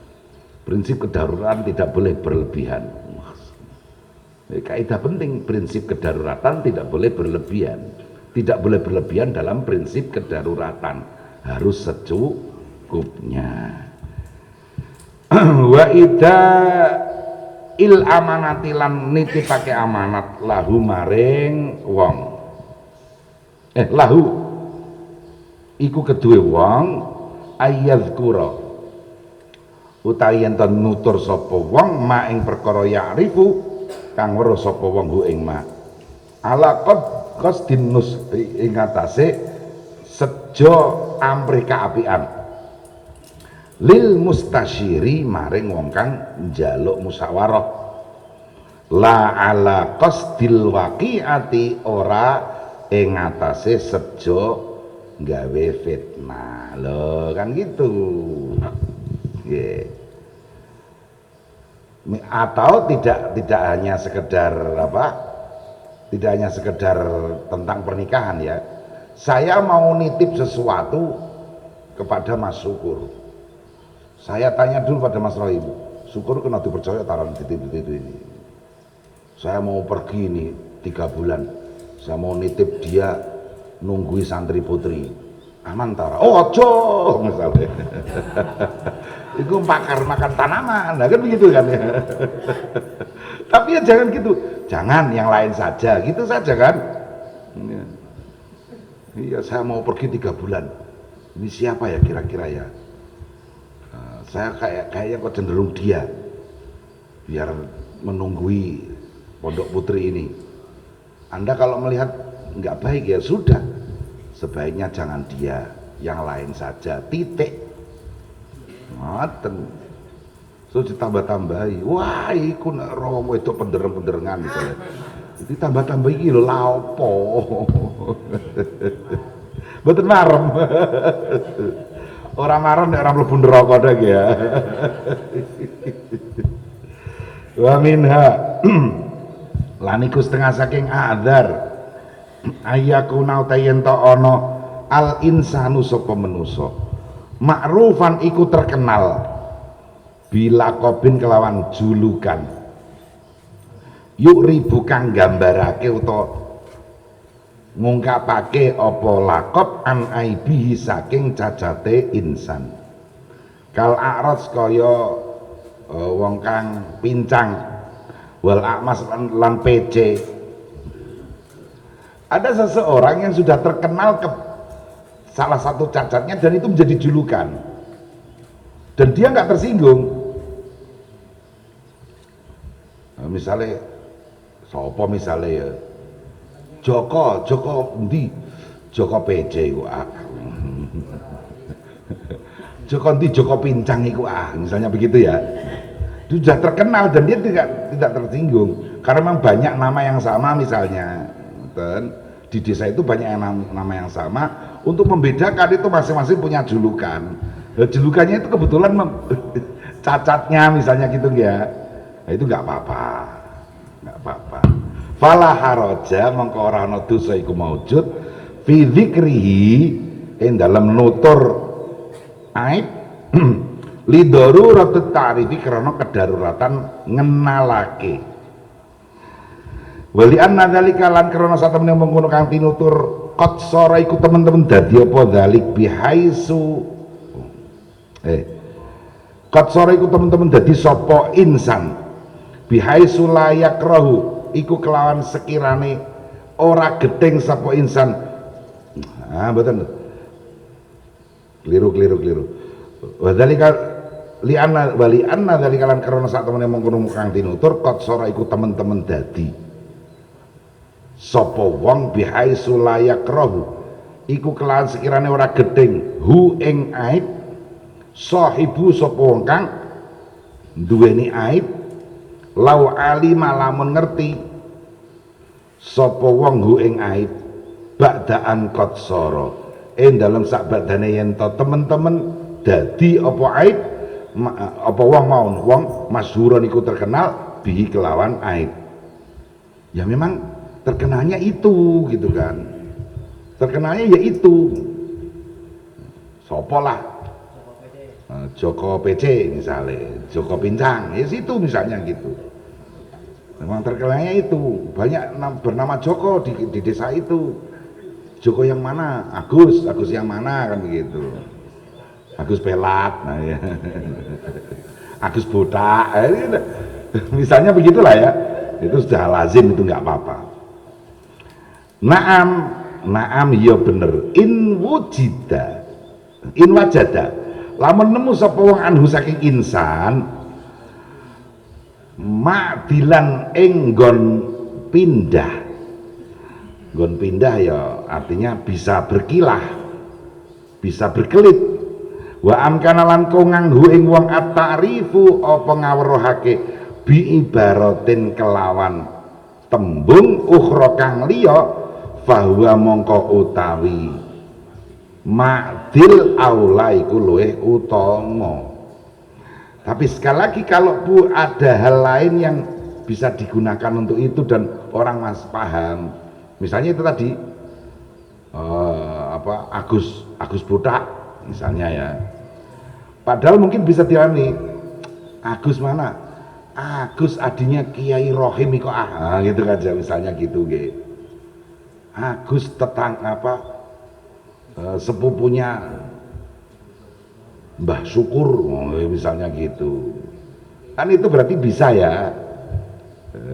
Prinsip kedaruratan tidak boleh berlebihan. Kaidah penting, prinsip kedaruratan tidak boleh berlebihan. Tidak boleh berlebihan dalam prinsip kedaruratan. Harus secukupnya. Wa idza il amanati lan nitipake amanat lahu maring wong. Lahu iku kedue wong ayyadzkura utawi yen nutur sapa wong ma ing perkara ya'rifu kang weruh sapa wong hu ing ma ala qasdin nus ing atase sejo amri kaapian lil mustasyiri maring wong kang njaluk musyawarah la ala qasdil waqiati ora ing atase sejo gawe fitnah lho kan gitu. Yeah. Atau tidak hanya sekedar tidak hanya sekedar tentang pernikahan ya. Saya mau nitip sesuatu kepada Mas Syukur. Saya tanya dulu pada Mas Rohim, Syukur kena dipercaya taruh titip ini. Saya mau pergi nih 3 bulan. Saya mau nitip dia nunggui santri putri aman tara oh ojo misalnya itu pakar makan tanaman nah kan begitu kan ya tapi ya jangan gitu, jangan yang lain saja gitu saja kan iya saya mau pergi 3 bulan ini siapa ya kira-kira ya saya kayaknya kok cenderung dia biar menunggui pondok putri ini. Anda kalau melihat nggak baik ya sudah sebaiknya jangan dia yang lain saja titik ngoten so ditambah-tambahi wah iku nek romo itu pendereng-penderengan misalnya ditambah-tambah iki lho lha opo mboten marem ora marem nek ora mlebu neraka dak ya wa minha lan iku setengah saking adzar ayakuna utayen ta ana al insanu sapa manusa ma'rufan iku terkenal bila kobin kelawan julukan yuk ribu kang gambarake utawa ngungkapake apa lakob an aibihi saking cacate insan kal a'raj kaya wong kang pincang wal a'mas lan PC. Ada seseorang yang sudah terkenal ke salah satu cacatnya dan itu menjadi julukan dan dia nggak tersinggung. Nah, misalnya sopo misalnya ya Joko ndi Joko PC iku Joko ndi Joko pincang iku misalnya begitu ya. Itu sudah terkenal dan dia tidak tersinggung karena memang banyak nama yang sama misalnya. Dan di desa itu banyak nama yang sama untuk membedakan itu masing-masing punya julukan. Nah, julukannya itu kebetulan cacatnya misalnya gitu ya. Nah, itu nggak apa-apa. Fala haraja mongko ora ana dosa iku maujud fi dzikrihi ing dalam nutur aib li darurat ta'rifi karena kedaruratan ngenalake wali anna dzalika lan karena satemene mengkono kang tinutur qad sara iku teman-teman dadi apa dzalik bihaisu qad sara iku teman-teman dadi sapa insan bihaisu layak rahu iku kelawan sekirane ora gedeng sapa insan mboten keliru wadzalika wali anna dzalika lan karena satemene mengkono kang tinutur qad sara iku teman-teman dadi sapa wong bihaisu layak rohu iku kelawan sekirane ora gedeng hu ing aib sahibu sapa wong kang duweni aib lau alima lamun ngerti sapa wong hu ing aib ba'daan qad sara dalam sak badane yen to temen-temen dadi apa aib apa wong masyhuron iku terkenal bihi kelawan aib ya memang terkenalnya itu gitu kan terkenalnya ya itu sopo lah Joko PC misalnya Joko Pincang ya situ misalnya gitu memang terkenalnya itu banyak bernama Joko di desa itu Joko yang mana Agus yang mana kan begitu Agus Pelat nah ya Agus Botak misalnya begitulah ya itu sudah lazim itu nggak apa-apa. Naam ya bener in wajada lamun nemu sapa wong anhu saking insan ma'dilan ing nggon pindah ya artinya bisa berkilah bisa berkelit wa amkana lan nganggo ing wong at-ta'rifu apa ngawruhake bi ibaratin kelawan tembung ukhra kang liya bahwa mongko utawi ma'dil aula iku luwih utama. Tapi sekali lagi kalau ada hal lain yang bisa digunakan untuk itu dan orang paham misalnya itu tadi Agus Botak misalnya ya padahal mungkin bisa diarani Agus mana Agus adinya Kiai Rohim iku gitu aja misalnya gitu gitu. Agus sepupunya Mbah Syukur, misalnya gitu. Kan itu berarti bisa ya.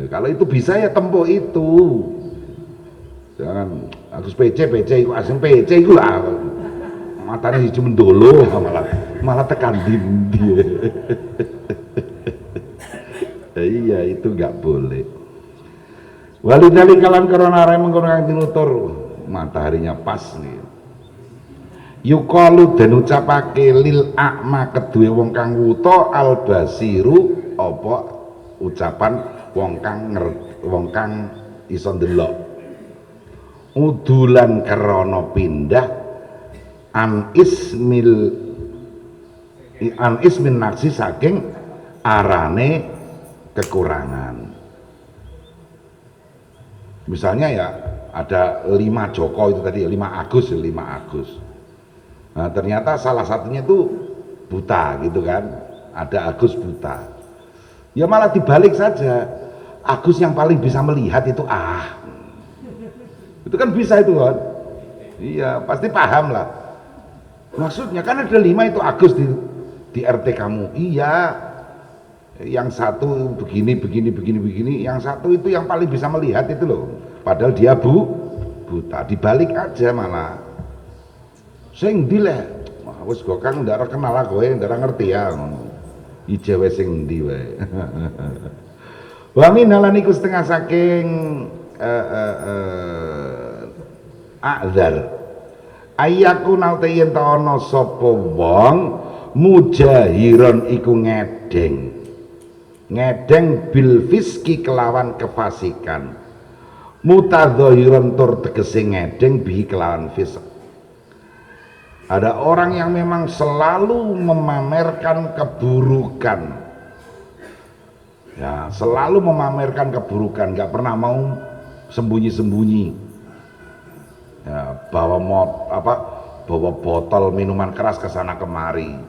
Kalau itu bisa ya tempo itu. Jangan Agus PC iku asing PC iku lah. Matanya siji mendolo malah tekan dindi. Iya, itu nggak boleh. Walidali kalam karena rai menggunakan tinutur mataharinya pas nih. Yukalu dan ucapake lil akma kedue wong kang wuta al basiru apa ucapan wong kang iso ndelok. Udulan krana pindah an ismin naksi saking arane kekurangan. Misalnya ya ada 5 Joko itu tadi, 5 Agus. Nah, ternyata salah satunya itu buta gitu kan, ada Agus buta. Ya malah dibalik saja, Agus yang paling bisa melihat itu itu kan bisa itu kan. Iya, pasti paham lah. Maksudnya kan ada 5 itu Agus di RT kamu. Iya, yang satu begini, yang satu itu yang paling bisa melihat itu loh. Padahal dia buta, dibalik aja malah. Sing ndi le? Wis kok Kang ndak kenal kowe, ndak ngerti ya ngono. Ijewe sing ndi wae. Wa min halan iku setengah saking a'dzar. Ayaku naute yen ta ana sapa wong mujahiron iku ngedeng bil fiski kelawan kefasikan, mutadzahiron tur tegese ngedeng bihi kelawan fisq. Ada orang yang memang selalu memamerkan keburukan, ya selalu memamerkan keburukan, nggak pernah mau sembunyi-sembunyi, ya, bawa botol minuman keras ke sana kemari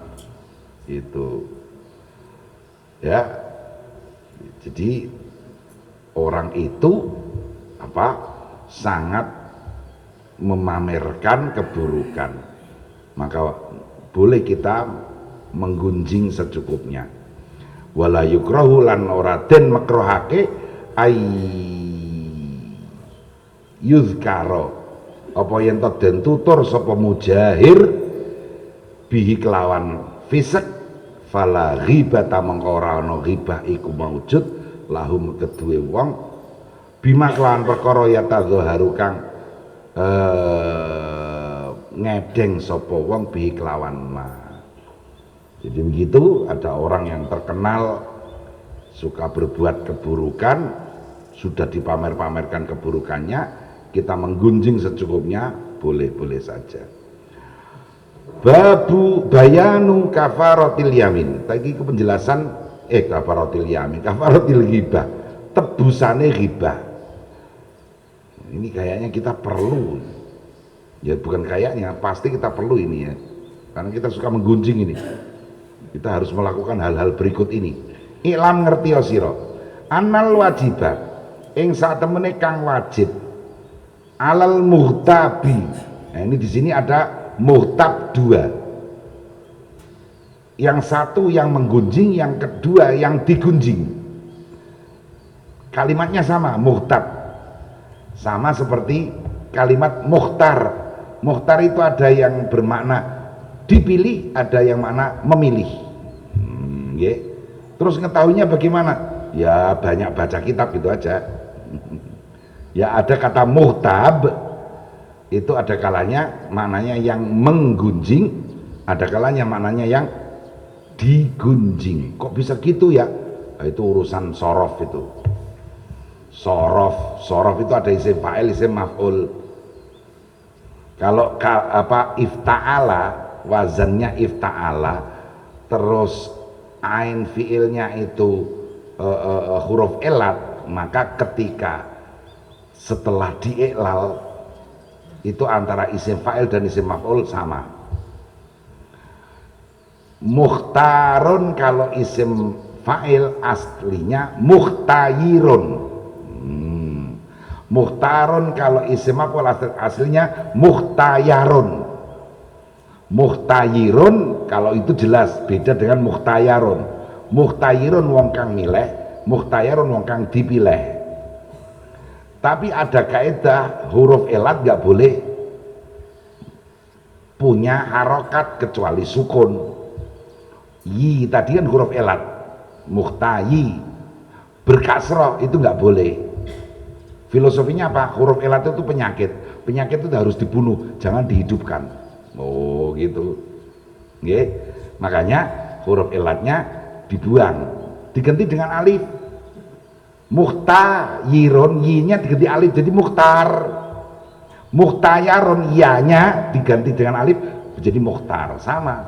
itu, ya. Jadi orang itu sangat memamerkan keburukan, maka boleh kita menggunjing secukupnya. Wala yukrahu lan ora den makruhake ay yuzkaro apa yen to den tutur sapa mujahir bihi kelawan fisik fala ghibata mengko ora ana ghibah iku maujud lahum kedue wong bima kelawan perkara ya tadzaharu kang ngedeng sapa wong bihi kelawan ma. Jadi begitu, ada orang yang terkenal suka berbuat keburukan, sudah dipamer-pamerkan keburukannya, kita menggunjing secukupnya, boleh-boleh saja. Babu bayanu kafaratil yamin. Tadi ke penjelasan kafaratil yamin, kafaratil ghibah, tebusane ghibah. Ini kayaknya kita perlu. Ya bukan kayaknya, pasti kita perlu ini ya. Karena kita suka menggunjing ini. Kita harus melakukan hal-hal berikut ini. Iklam ngerti sira. Anal wajibah ing sak temene kang wajib alal muhtabi. Nah, ini di sini ada muhtab 2. Yang satu yang menggunjing, yang kedua yang digunjing. Kalimatnya sama, muhtab. Sama seperti kalimat muhtar. Muhtar itu ada yang bermakna dipilih, ada yang makna memilih. Terus ngetahuinya bagaimana? Ya banyak baca kitab itu aja. Ya ada kata muhtab, itu ada kalanya maknanya yang menggunjing, ada kalanya maknanya yang digunjing. Kok bisa gitu ya? Nah, itu urusan sorof itu. Sorof itu ada isim fa'il, isim maf'ul. Kalau ifta'ala, wazannya ifta'ala, terus ain fiilnya itu huruf elat, maka ketika setelah diiklal itu antara isim fa'il dan isim maf'ul sama. Mukhtarun kalau isim fa'il aslinya mukhtayirun. Muhtarun kalau isim maf'ul aslinya muhtayarun. Muhtayirun kalau itu jelas beda dengan muhtayarun. Muhtayirun wong kang milih, muhtayarun wong kang dipilih. Tapi ada kaidah huruf elat nggak boleh punya harokat kecuali sukun. Yi tadi kan huruf elat, muhtayi, berkasroh itu nggak boleh. Filosofinya apa? Huruf elat itu penyakit. Penyakit itu harus dibunuh, jangan dihidupkan. Oh gitu. Nggih. Makanya huruf elatnya dibuang, diganti dengan alif. Muhtayirun, yinya diganti alif jadi muhtar. Muhtayarun, yanya diganti dengan alif jadi muhtar. Sama.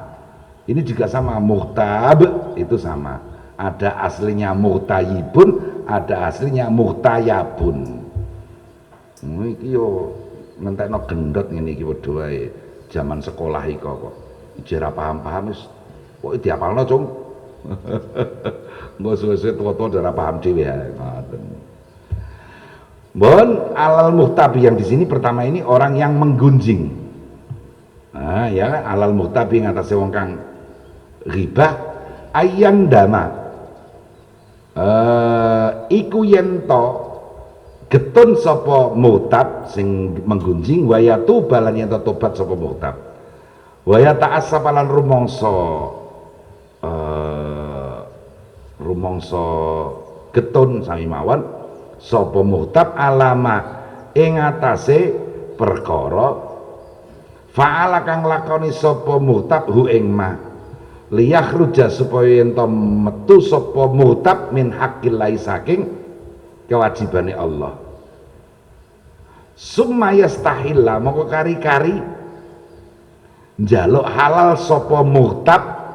Ini juga sama, muhtab itu sama. Ada aslinya muhtayibun, ada aslinya muhtayabun. Iki yo ngentekno gendot ngene iki padha wae. Zaman sekolah iki kok ora paham-paham wis kok diapalno, Cung. Engko suwe-suwe tuwa-tuwa ora paham dhewe ya. Ngoten. Bon, alal muhtabi yang di sini pertama ini orang yang menggunjing. Nah, ya alal muhtabi ngatasé wong kang ghibah ayyan dama. Iku yen to getun sapa muhtab sing menggunjing wayatu balan yen to tobat sapa muhtab. Waya ta'assapalan rumangsa getun sami mawon sapa muhtab alama ing atase perkara fa'ala kang lakoni sapa muhtab hu ing ma liyakhruja supaya ento metu sapa muhtab min haqqillah saking kewajibane Allah. Summa yastahilla moko kari-kari njaluk halal sapa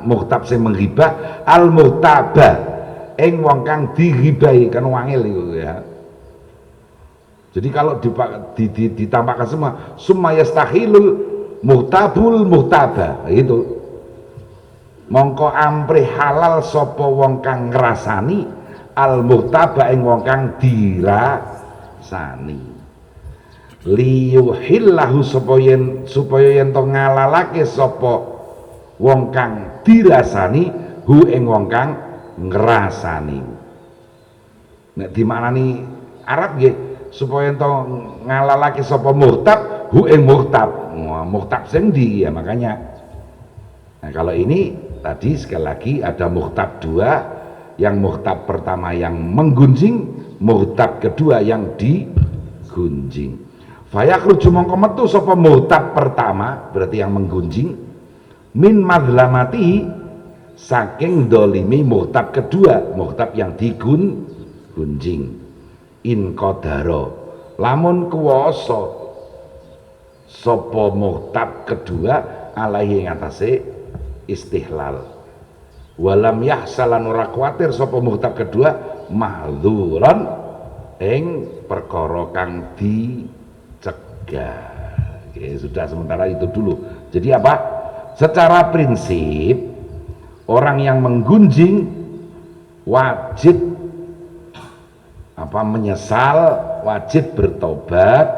muhtab sing menghibah al muhtaba ing wong kang dihibahi kan wangil iku ya. Jadi kalau ditampakkan semua summa yastahilul muhtabul muhtaba itu mongko amprih halal sapa wong kang ngrasani al muhtaba ing wong kang dirasani liyuhillahu supaya yen to ngalalake sapa wong kang dirasani hu ing wong kang ngrasani. Nek dimaknani Arab nggih supaya ento ngalalake sapa muhtab hu ing muhtab. Muhtab sing ndi ya makanya. Nah, kalau ini tadi sekali lagi ada muhtab dua, yang muhtab pertama yang menggunjing, muhtab kedua yang digunjing. Fayakhruju mongko metu sapa muhtab pertama berarti yang menggunjing min madlamati saking dolimi muhtab kedua, muhtab yang digunjing. In qadara lamun kuwasa sapa muhtab kedua alaihi ngatasé istihlal walam yahsalan ora kuwatir sapa muhtab kedua mahzuran ing perkara kang dicegah. Oke, sudah sementara itu dulu. Jadi apa? Secara prinsip orang yang menggunjing wajib menyesal, wajib bertobat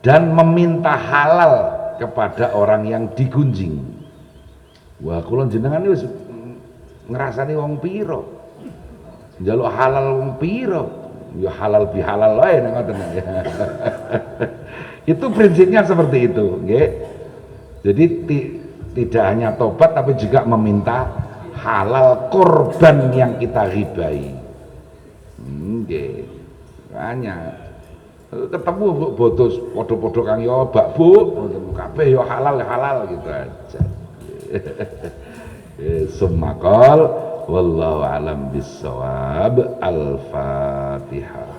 dan meminta halal kepada orang yang digunjing. Wah, kula jenengan wis ngrasani wong pira? Njaluk halal wong pira? Ya halal bihalal wae nek ngoten ya. Itu prinsipnya seperti itu, nggih. Jadi tidak hanya tobat tapi juga meminta halal korban yang kita ghibahi. Nggih. Hanya ketemu bodos podo-podo kang yo bak Bu, kabeh yo halal gitu aja. Summa qol wallahu alam bissawab. Al-Fatihah.